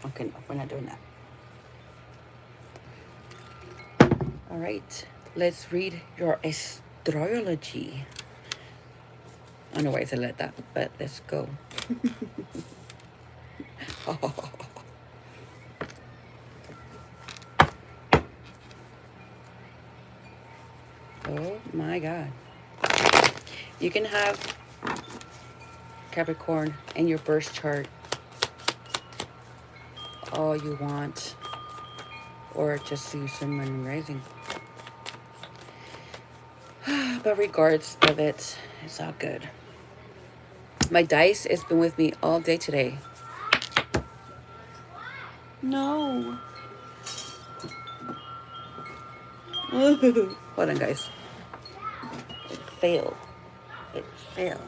Okay, no, we're not doing that. All right, let's read your astrology. I don't know why I said like that, but let's go. Oh my God. You can have Capricorn in your birth chart all you want, or just use sun, moon, and rising. But regards of it, it's all good. My dice has been with me all day today. No. Hold on, guys. It failed. It failed.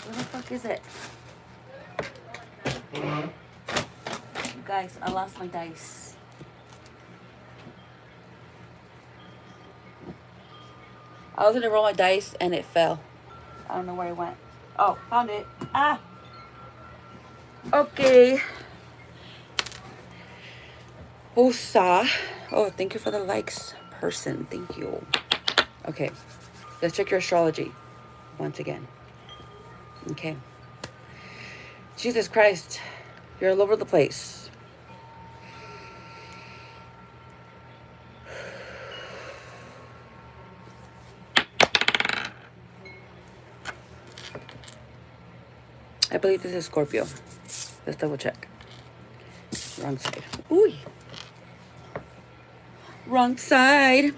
Where the fuck is it? You guys, I lost my dice. I was gonna roll my dice and it fell. I don't know where it went. Oh, found it. Ah. Okay. Osa. Oh, thank you for the likes, person. Thank you. Okay. Let's check your astrology once again. Okay. Jesus Christ. You're all over the place. I believe this is Scorpio. Let's double check. Wrong side. Ooh. Wrong side.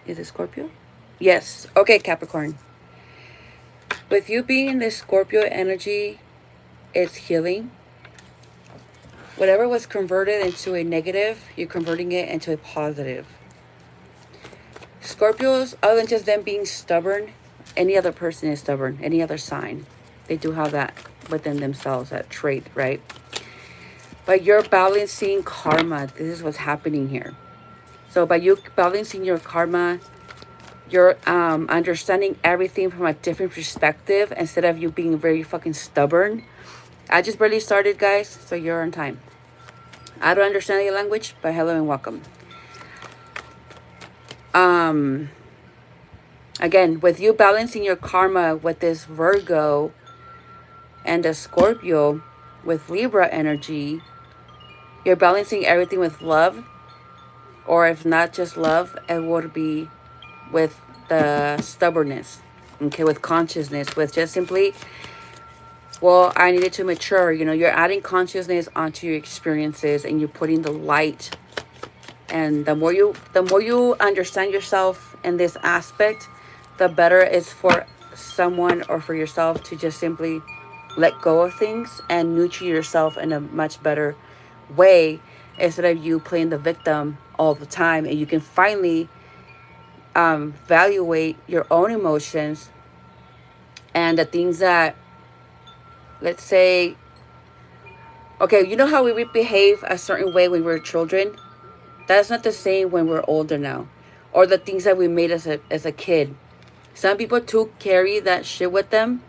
Is it Scorpio? Yes. Okay, Capricorn. With you being in this Scorpio energy, it's healing. Whatever was converted into a negative, you're converting it into a positive. Scorpios, other than just them being stubborn, any other person is stubborn, any other sign. They do have that within themselves, that trait, right? But you're balancing karma. This is what's happening here. So by you balancing your karma, you're understanding everything from a different perspective instead of you being very fucking stubborn. I just barely started, guys, so you're on time. I don't understand your language, but hello and welcome. Again, with you balancing your karma with this Virgo and a Scorpio with Libra energy, you're balancing everything with love, or if not just love, it would be with the stubbornness, okay, with consciousness, with just simply, well, I needed to mature. You know, you're adding consciousness onto your experiences and you're putting the light. And the more you understand yourself in this aspect, the better it's for someone or for yourself to just simply let go of things and nurture yourself in a much better way instead of you playing the victim all the time. And you can finally evaluate your own emotions and the things that, let's say, okay, you know how we behave a certain way when we're children? That's not the same when we're older now. Or the things that we made as a kid. Some people too carry that shit with them.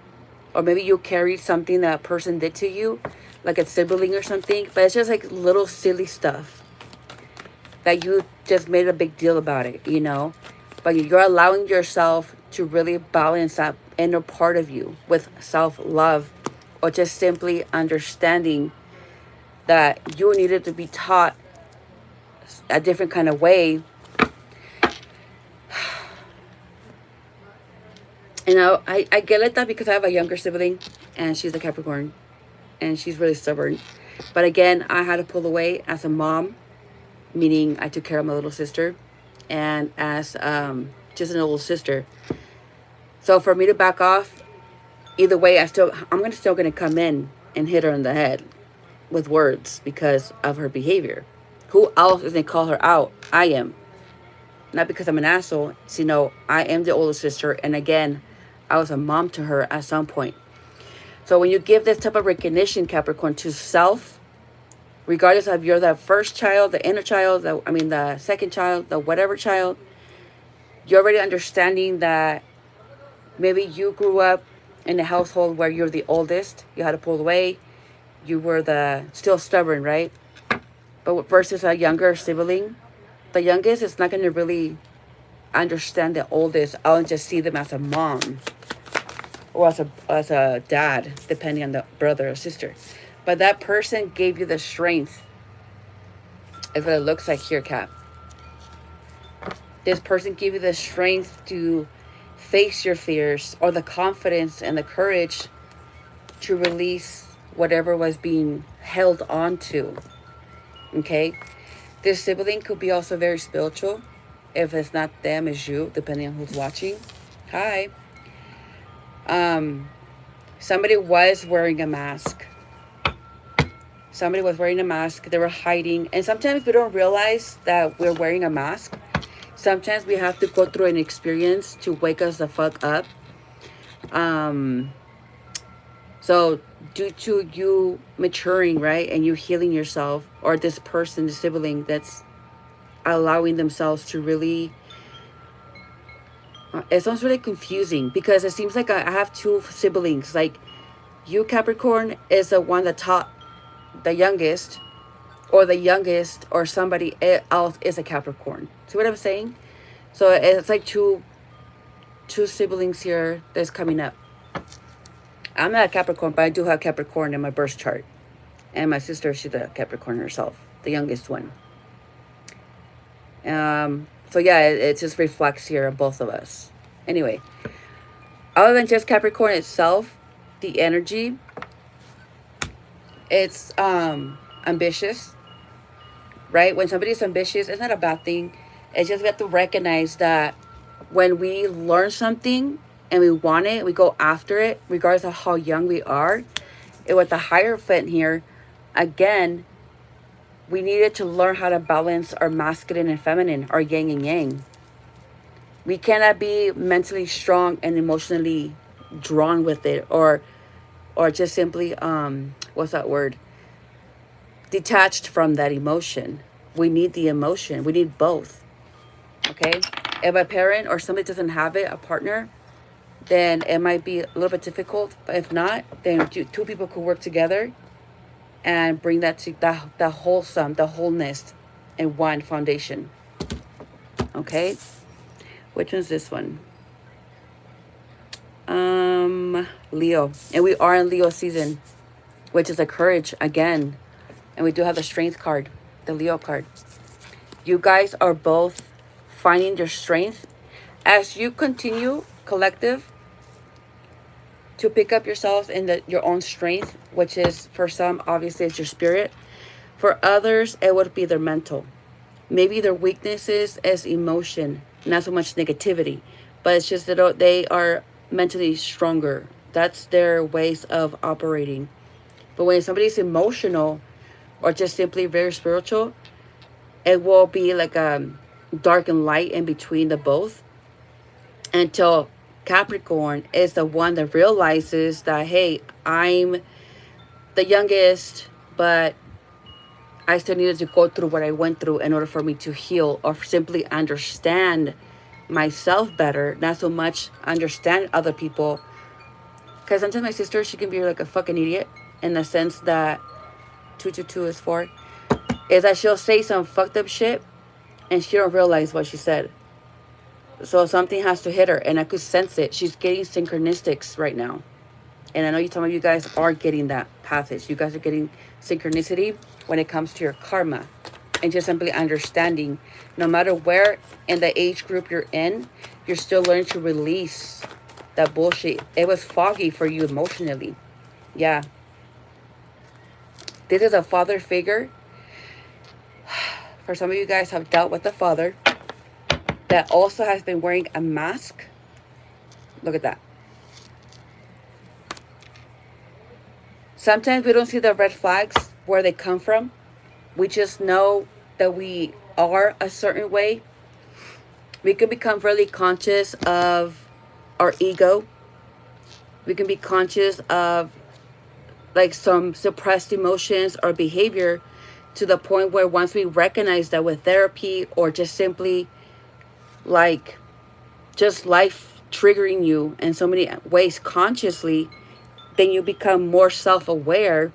Or maybe you carried something that a person did to you, like a sibling or something. But it's just like little silly stuff that you just made a big deal about it, you know? But you're allowing yourself to really balance that inner part of you with self-love, or just simply understanding that you needed to be taught a different kind of way. You know, I get like that because I have a younger sibling and she's a Capricorn and she's really stubborn. But again, I had to pull away as a mom, meaning I took care of my little sister, and as just an older sister. So for me to back off, either way, I'm still gonna come in and hit her in the head with words because of her behavior. Who else is gonna call her out? I am. Not because I'm an asshole. So, you know, I am the older sister, and again, I was a mom to her at some point. So when you give this type of recognition, Capricorn, to self, regardless of you're the first child, the inner child, the second child, the whatever child, You're already understanding that maybe you grew up in a household where you're the oldest. You had to pull away. You were the still stubborn, right? But versus a younger sibling, the youngest is not going to really understand the oldest. I'll just see them as a mom or as a dad, depending on the brother or sister. But that person gave you the strength. Is what it looks like here, Cap. This person gave you the strength to face your fears, or the confidence and the courage to release whatever was being held on to. Okay? This sibling could be also very spiritual. If it's not them, it's you, depending on who's watching. Hi. Somebody was wearing a mask. Somebody was wearing a mask. They were hiding. And sometimes we don't realize that we're wearing a mask. Sometimes we have to go through an experience to wake us the fuck up. So due to you maturing, right, and you healing yourself, or this person, the sibling that's allowing themselves to really, it sounds really confusing because it seems like I have two siblings. Like you, Capricorn, is the one that taught the youngest, or somebody else is a Capricorn. See what I'm saying? So it's like two siblings here that's coming up. I'm not a Capricorn, but I do have Capricorn in my birth chart. And my sister, she's a Capricorn herself, the youngest one. So yeah, it just reflects here on both of us. Anyway, other than just Capricorn itself, the energy, it's ambitious, right? When somebody's ambitious, it's not a bad thing. It's just we have to recognize that when we learn something and we want it, we go after it, regardless of how young we are. And with the Hierophant here, again, we needed to learn how to balance our masculine and feminine, our yin and yang. We cannot be mentally strong and emotionally drawn with it, or just simply what's that word? Detached from that emotion. We need the emotion. We need both. Okay? If a parent or somebody doesn't have it, a partner, then it might be a little bit difficult. But if not, then two people could work together and bring that to the wholesome, the wholeness in one foundation. Okay? Which one's this one? Leo. And we are in Leo season, which is a courage again. And we do have the strength card, the Leo card. You guys are both finding your strength as you continue, collective, to pick up yourselves in your own strength, which is, for some, obviously, it's your spirit. For others, it would be their mental. Maybe their weaknesses is emotion, not so much negativity, but it's just that they are mentally stronger. That's their ways of operating. But when somebody's emotional or just simply very spiritual, it will be like a dark and light in between the both, until Capricorn is the one that realizes that, hey, I'm the youngest, but I still needed to go through what I went through in order for me to heal, or simply understand myself better, not so much understand other people. Because sometimes my sister, she can be like a fucking idiot, in the sense that 222 is 4, is that she'll say some fucked up shit and she don't realize what she said. So something has to hit her, and I could sense it. She's getting synchronicities right now. And I know some of you guys are getting that passage. You guys are getting synchronicity when it comes to your karma. And just simply understanding, no matter where in the age group you're in, you're still learning to release that bullshit. It was foggy for you emotionally. Yeah. This is a father figure. For some of you guys have dealt with a father that also has been wearing a mask. Look at that. Sometimes we don't see the red flags where they come from. We just know that we are a certain way. We can become really conscious of our ego. We can be conscious of like some suppressed emotions or behavior, to the point where once we recognize that with therapy, or just simply like just life triggering you in so many ways consciously, then you become more self-aware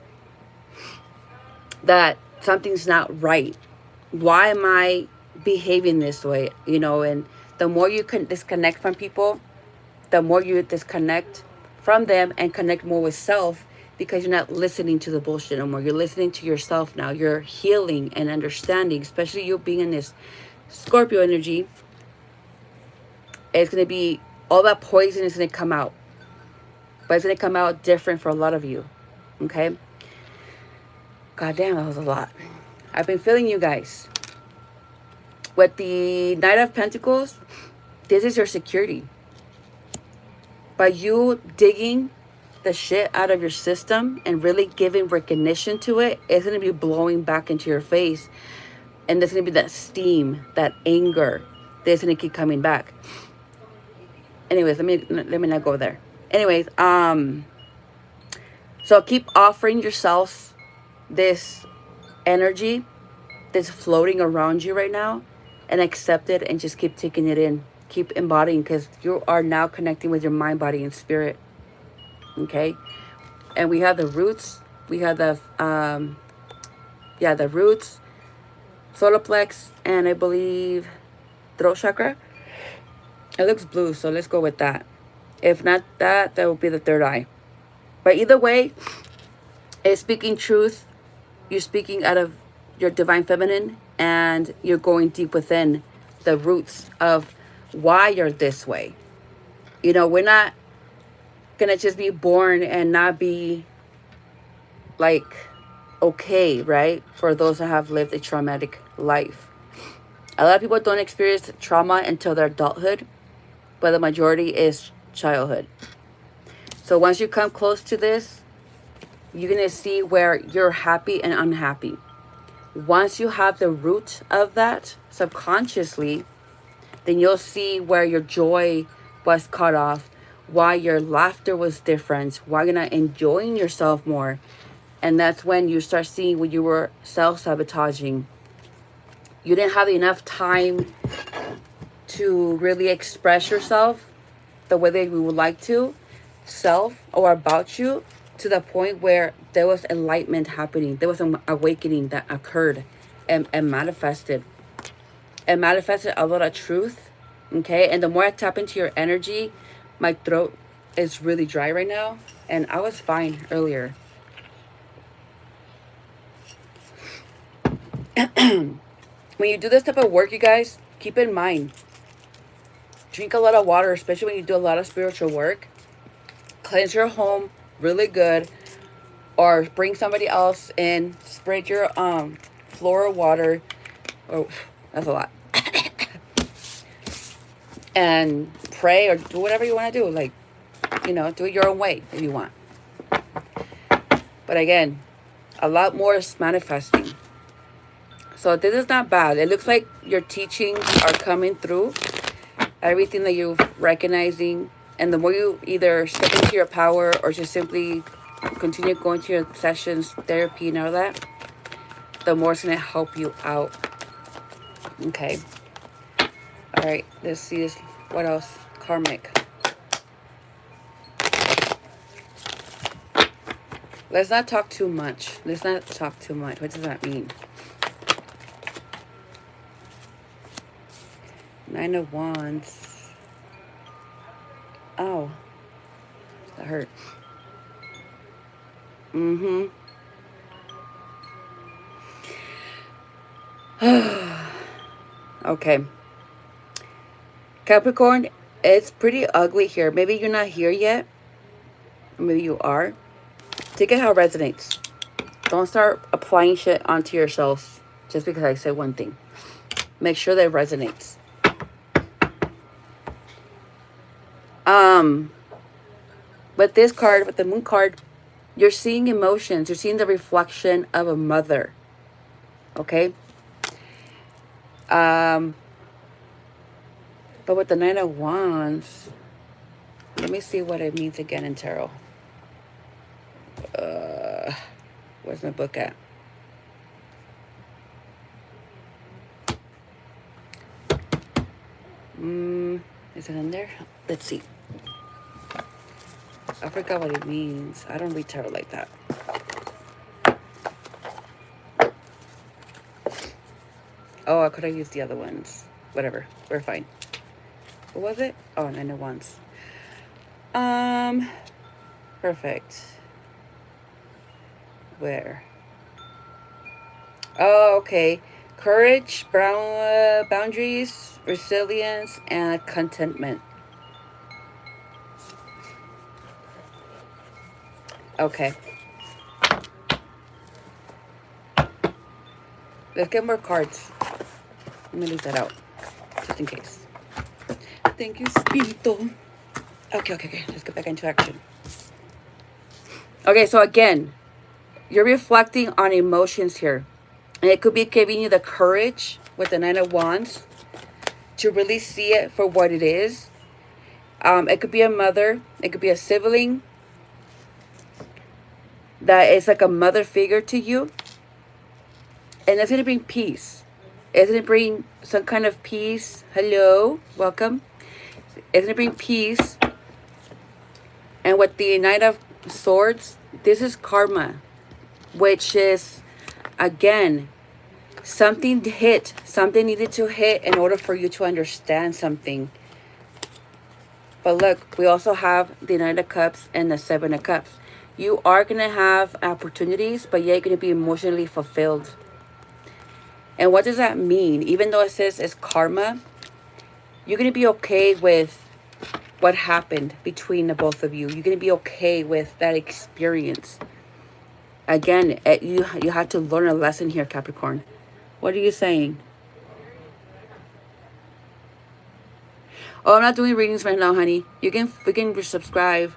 that something's not right. Why am I behaving this way? You know, and the more you can disconnect from people, the more you disconnect from them and connect more with self, because you're not listening to the bullshit no more. You're listening to yourself now. You're healing and understanding, especially you being in this Scorpio energy. It's going to be, all that poison is going to come out. But it's going to come out different for a lot of you. Okay? God damn, that was a lot. I've been feeling you guys. With the Knight of Pentacles, this is your security. By you digging the shit out of your system and really giving recognition to it, it's going to be blowing back into your face. And there's going to be that steam, that anger that's going to keep coming back. Anyways, let me not go there. Anyways, so keep offering yourselves this energy that's floating around you right now, and accept it and just keep taking it in. Keep embodying, because you are now connecting with your mind, body, and spirit. Okay? And we have the roots. We have the, the roots, solar plex, and I believe throat chakra. It looks blue, so let's go with that. If not that, that will be the third eye. But either way, it's speaking truth. You're speaking out of your divine feminine, and you're going deep within the roots of why you're this way. You know, we're not gonna just be born and not be like okay, right? For those that have lived a traumatic life. A lot of people don't experience trauma until their adulthood, but the majority is childhood. So once you come close to this, you're gonna see where you're happy and unhappy. Once you have the root of that subconsciously, then you'll see where your joy was cut off, why your laughter was different, why you're not enjoying yourself more. And that's when you start seeing when you were self-sabotaging. You didn't have enough time to really express yourself the way that we would like to, self or about you, to the point where there was enlightenment happening. There was an awakening that occurred and manifested. And manifested a lot of truth. Okay? And the more I tap into your energy, my throat is really dry right now. And I was fine earlier. When you do this type of work, you guys, keep in mind, drink a lot of water, especially when you do a lot of spiritual work. Cleanse your home really good, or bring somebody else in. Spread your floor water. Oh, that's a lot. And pray or do whatever you want to do. Like, you know, do it your own way if you want. But again, a lot more is manifesting. So this is not bad. It looks like your teachings are coming through. Everything that you're recognizing. And the more you either step into your power or just simply continue going to your sessions, therapy and all that, the more it's going to help you out. Okay. All right. Let's see this. What else? Karmic. Let's not talk too much. Let's not talk too much. What does that mean? 9 of Wands. Oh. That hurt. Okay. Capricorn, it's pretty ugly here. Maybe you're not here yet. Maybe you are. Take it how it resonates. Don't start applying shit onto yourselves just because I said one thing. Make sure that it resonates. With this card, with the Moon card, you're seeing emotions. You're seeing the reflection of a mother. Okay? But with the 9 of Wands, let me see what it means again in tarot. Where's my book at? Is it in there? Let's see. I forgot what it means. I don't read tarot like that. Oh, I could have used the other ones. Whatever. We're fine. What was it? Oh, 9 of Wands. Perfect. Where? Oh, okay. Courage, boundaries, resilience, and contentment. Okay. Let's get more cards. Let me leave that out, just in case. Thank you, Spirito. Okay. Let's get back into action. Okay, so again, you're reflecting on emotions here. And it could be giving you the courage with the 9 of Wands to really see it for what it is. It could be a mother. It could be a sibling that is like a mother figure to you. And it's going to bring peace. It's going to bring some kind of peace. Hello. Welcome. It's going to bring peace. And with the 9 of Swords, this is karma. Which is, again, something hit. Something needed to hit in order for you to understand something. But look, we also have the 9 of Cups and the 7 of Cups. You are going to have opportunities, but you're going to be emotionally fulfilled. And what does that mean? Even though it says it's karma, you're going to be okay with what happened between the both of you. You're going to be okay with that experience. Again, you had to learn a lesson here, Capricorn. What are you saying? Oh, I'm not doing readings right now, honey. We can resubscribe.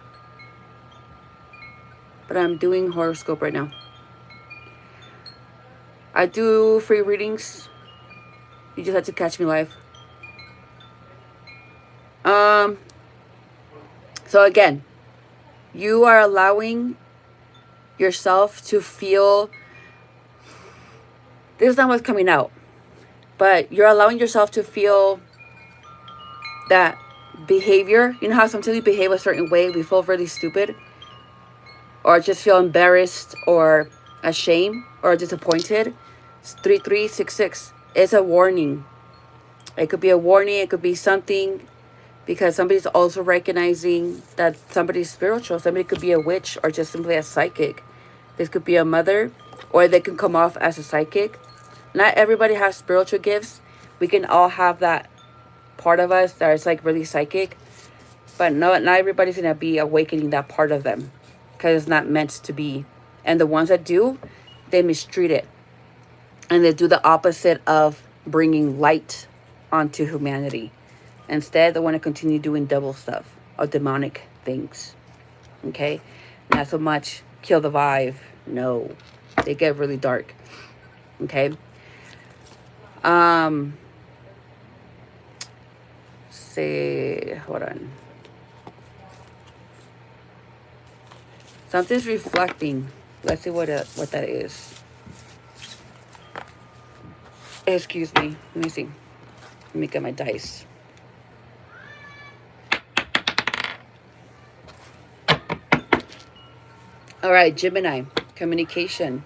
But I'm doing horoscope right now. I do free readings. You just have to catch me live. So again, you are allowing yourself to feel, this is not what's coming out, but you're allowing yourself to feel that behavior. You know how sometimes we behave a certain way, we feel really stupid, or just feel embarrassed or ashamed or disappointed. It's 3366. It's a warning. It could be a warning. It could be something, because somebody's also recognizing that somebody's spiritual. Somebody could be a witch or just simply a psychic. This could be a mother, or they can come off as a psychic. Not everybody has spiritual gifts. We can all have that part of us that is like really psychic. But not everybody's going to be awakening that part of them, because it's not meant to be. And the ones that do, they mistreat it. And they do the opposite of bringing light onto humanity. Instead, they want to continue doing double stuff or demonic things. Okay? Not so much kill the vibe. No. They get really dark. Okay? Hold on. Something's reflecting. Let's see what that is. Excuse me. Let me see. Let me get my dice. All right, Gemini. Communication.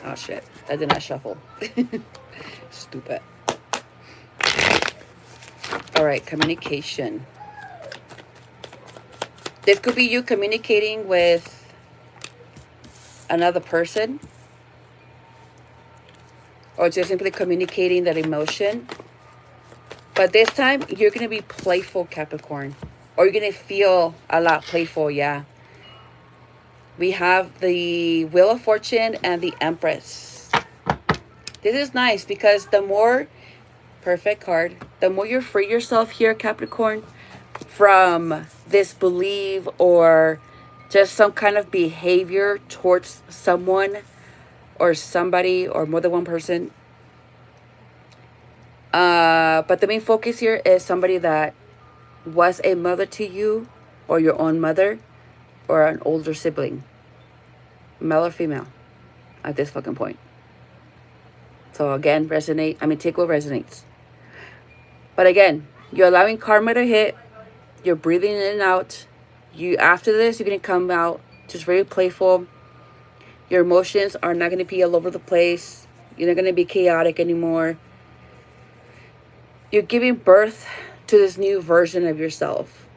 Oh, shit. I did not shuffle. Stupid. All right, communication. This could be you communicating with another person, or just simply communicating that emotion. But this time, you're going to be playful, Capricorn. Or you're going to feel a lot playful, yeah. We have the Wheel of Fortune and the Empress. This is nice because the more, perfect card, the more you free yourself here, Capricorn, from this belief or just some kind of behavior towards someone or somebody or more than one person. But the main focus here is somebody that was a mother to you, or your own mother, or an older sibling, male or female, at this fucking point. So again, take what resonates. But again, you're allowing karma to hit. You're breathing in and out. After this, you're going to come out just very playful. Your emotions are not going to be all over the place. You're not going to be chaotic anymore. You're giving birth to this new version of yourself.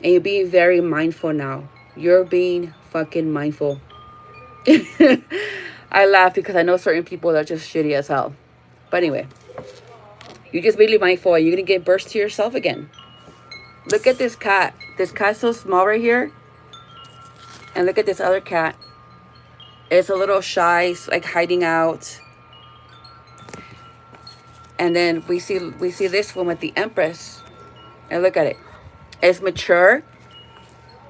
And you're being very mindful now. You're being fucking mindful. I laugh because I know certain people that are just shitty as hell. But anyway, you're just really mindful. You're going to give birth to yourself again. Look at this cat. This cat's so small right here. And look at this other cat. It's a little shy, like hiding out. And then we see this one with the Empress. And look at it. It's mature.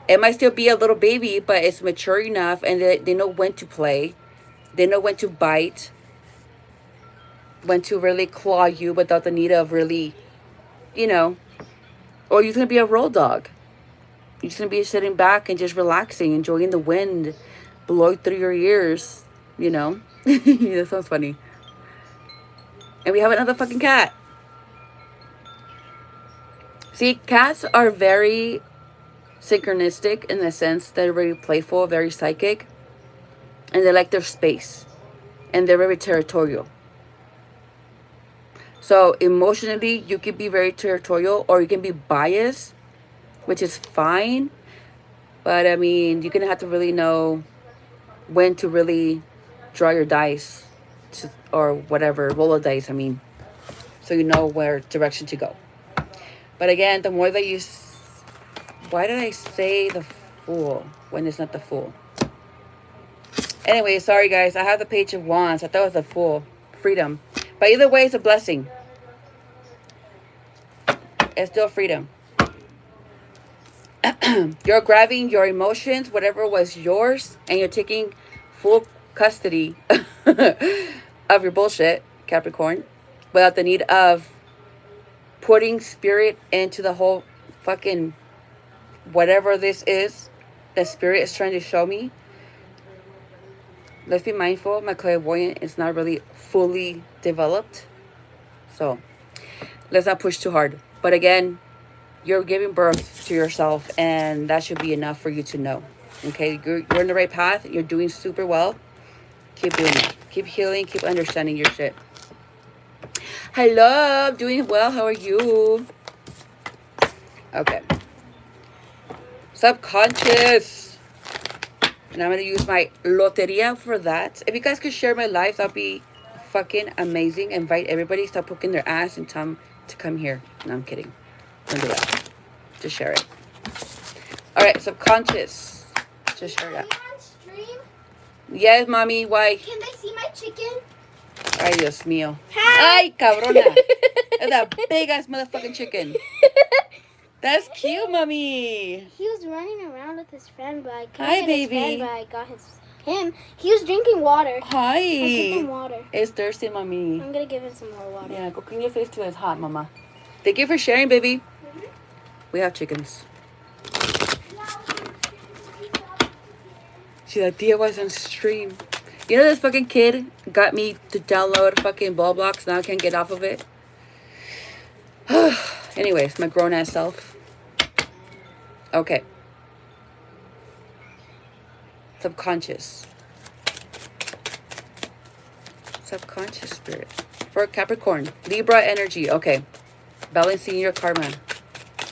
It might still be a little baby, but it's mature enough, and they know when to play. They know when to bite. When to really claw you without the need of really, you know. Or you're going to be a roll dog. You're just going to be sitting back and just relaxing, enjoying the wind blowing through your ears, you know. That sounds funny. And we have another fucking cat. See, cats are very synchronistic in the sense they're very playful, very psychic, and they like their space, and they're very territorial. So emotionally, you can be very territorial, or you can be biased, which is fine. But I mean, you're gonna have to really know when to really draw your dice, or whatever, roll a dice. I mean, so you know where direction to go. But again, the more that you... Why did I say the Fool when it's not the Fool? Anyway, sorry guys. I have the Page of Wands. I thought it was the Fool. Freedom. But either way, it's a blessing. It's still freedom. You're grabbing your emotions, whatever was yours, and you're taking full custody of your bullshit, Capricorn, without the need of putting spirit into the whole fucking whatever this is that spirit is trying to show me. Let's be mindful. My clairvoyant is not really fully developed, so let's not push too hard. But again, you're giving birth to yourself, and that should be enough for you to know. Okay, you're in the right path. You're doing super well. Keep doing it. Keep healing. Keep understanding your shit. Hi, love. Doing well. How are you? Okay. Subconscious. And I'm going to use my loteria for that. If you guys could share my life, that'd be fucking amazing. Invite everybody. Stop poking their ass and tell them to come here. No, I'm kidding. Don't do that. Just share it. All right, subconscious. Just share that. Yes, mommy. Why? Can they see my chicken? Ay, Dios mío. Hi. Ay, cabrona. That's a big ass motherfucking chicken. That's cute, mommy. He was running around with his friend, but I couldn't Hi, get baby. his friend, but I got him. He was drinking water. Hi. I gave him water. It's thirsty, mommy. I'm gonna give him some more water. Yeah, go clean your face too. It's hot, mama. Thank you for sharing, baby. We have chickens. See, that Tia was on stream. You know, this fucking kid got me to download fucking Roblox. Now I can't get off of it. Anyways, my grown-ass self. Okay. Subconscious. Subconscious spirit. For Capricorn. Libra energy. Okay. Balancing your karma.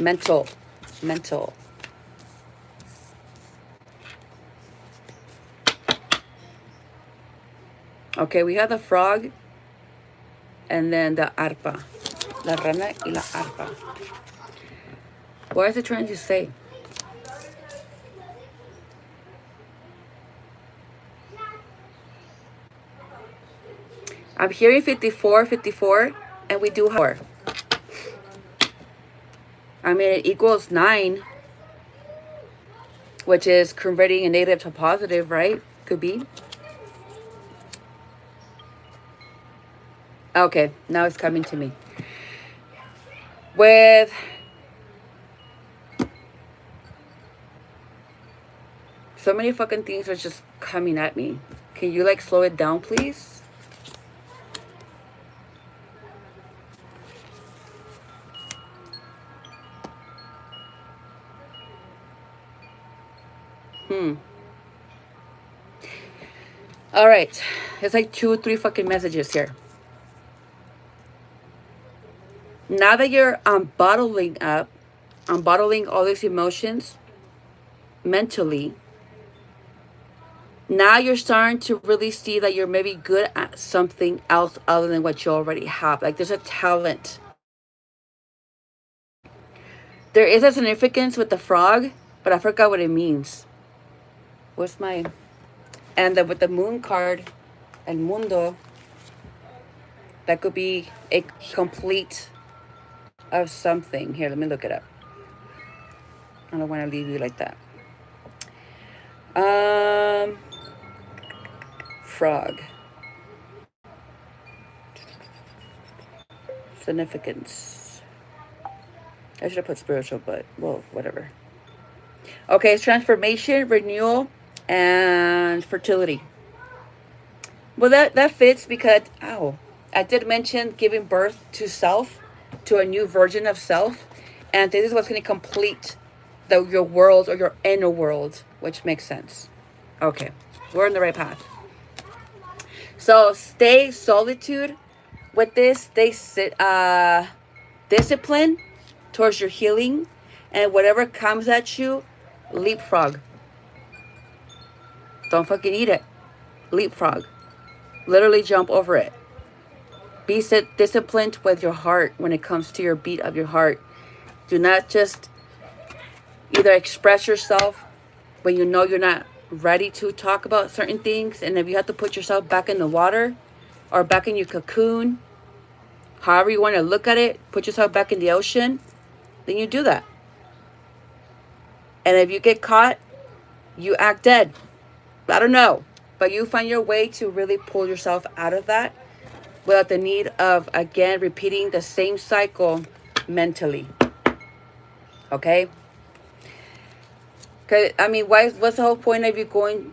Mental. Okay, we have the frog. And then the arpa. La rana y la arpa. What is it trying to say? I'm hearing 54, and we do have 4. I mean, it equals 9, which is converting a negative to positive, right? Could be. Okay, now it's coming to me. With so many fucking things are just coming at me. Can you like slow it down, please? All right. It's like 2 3 fucking messages here. Now that you're bottling all these emotions mentally, now you're starting to really see that you're maybe good at something else other than what you already have. Like there's a talent. There is a significance with the frog, but I forgot what it means. What's my... And then with the moon card, El Mundo, that could be a complete of something. Here, let me look it up. I don't want to leave you like that. Frog. Significance. I should have put spiritual, but, well, whatever. Okay, it's transformation, renewal, and fertility. Well, that fits because, I did mention giving birth to self, to a new version of self. And this is what's going to complete your world or your inner world, which makes sense. Okay, we're on the right path. So stay solitude with this. Stay discipline towards your healing. And whatever comes at you, leapfrog. Don't fucking eat it. Leapfrog. Literally jump over it. Be disciplined with your heart when it comes to your beat of your heart. Do not just either express yourself when you know you're not ready to talk about certain things. And if you have to put yourself back in the water or back in your cocoon, however you want to look at it, put yourself back in the ocean, then you do that. And if you get caught, you act dead. I don't know. But you find your way to really pull yourself out of that without the need of, again, repeating the same cycle mentally. Okay? Because, I mean, what's the whole point of you going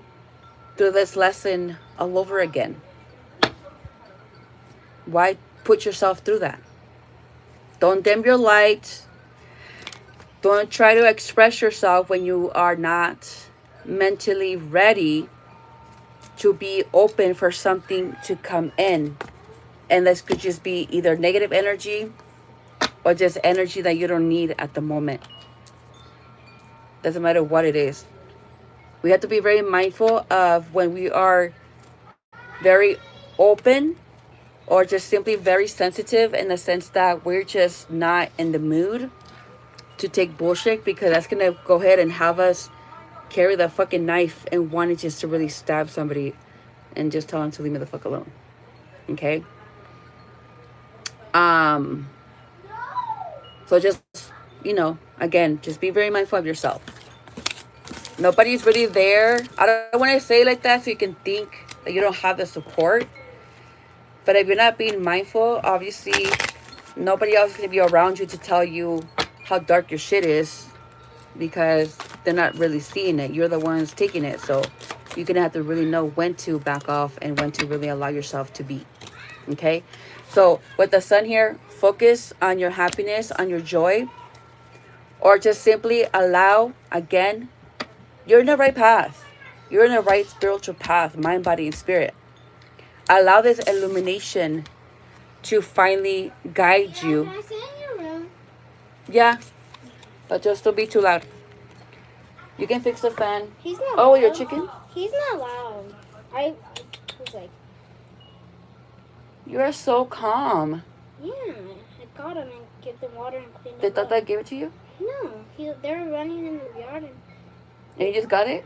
through this lesson all over again? Why put yourself through that? Don't dim your light. Don't try to express yourself when you are not mentally ready to be open for something to come in. And this could just be either negative energy or just energy that you don't need at the moment. Doesn't matter what it is. We have to be very mindful of when we are very open or just simply very sensitive, in the sense that we're just not in the mood to take bullshit, because that's going to go ahead and have us carry the fucking knife and wanting just to really stab somebody and just tell them to leave me the fuck alone. Okay? So just, again, just be very mindful of yourself. Nobody's really there. I don't want to say it like that so you can think that you don't have the support. But if you're not being mindful, obviously, nobody else is going to be around you to tell you how dark your shit is, because they're not really seeing it. You're the ones taking it. So you're going to have to really know when to back off and when to really allow yourself to be. Okay? So with the sun here, focus on your happiness, on your joy, or just simply allow, again, you're in the right path. You're in the right spiritual path, mind, body, and spirit. Allow this illumination to finally guide you. Can I sit in your room? Yeah, but just don't be too loud. You can fix the fan. He's not Oh, loud. your chicken? He's not loud. I was like, You are so calm. yeah, I got him and give them water and clean Did them up. Tata give it to you? No, they were running in the yard And you just got it?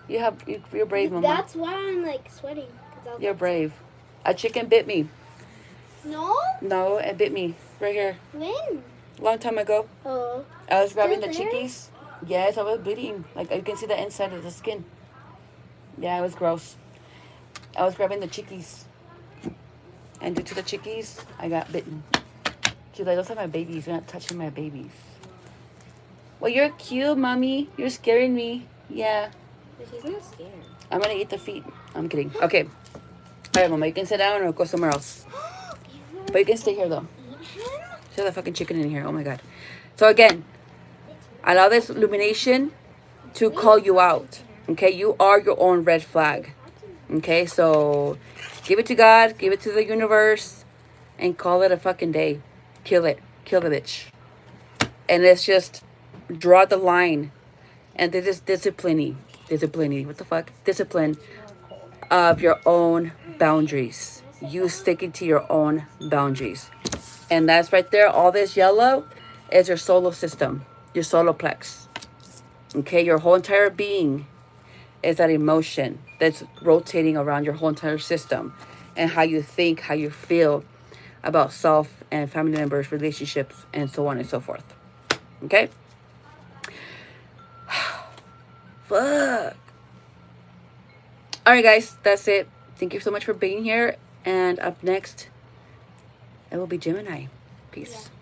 yeah. You're brave, Mama. That's why I'm like sweating. You're brave. A chicken bit me. No? No, it bit me. Right here. When? Long time ago. Oh. I was grabbing the Still there? chickies. Yes, I was bleeding. Like, you can see the inside of the skin. Yeah, it was gross. I was grabbing the chickies. And due to the chickies, I got bitten. She's like, those are my babies. You're not touching my babies. Well, you're cute, Mommy. You're scaring me. Yeah. But he's not scared. I'm going to eat the feet. I'm kidding. Okay. All right, Mama. You can sit down or go somewhere else. But you can stay here, though. There's a fucking chicken in here. Oh, my God. So, again, allow this illumination to call you out. Okay, you are your own red flag. Okay, so give it to God, give it to the universe, and call it a fucking day. Kill it. Kill the bitch. And let's just draw the line. And this is disciplining. What the fuck? Discipline of your own boundaries. You sticking to your own boundaries. And that's right there. All this yellow is your solar system, your solar plex. Okay, your whole entire being is that emotion that's rotating around your whole entire system, and how you think, how you feel about self and family members, relationships, and so on and so forth. Okay? Fuck. Alright, guys, that's it. Thank you so much for being here. And up next, it will be Gemini. Peace. Yeah.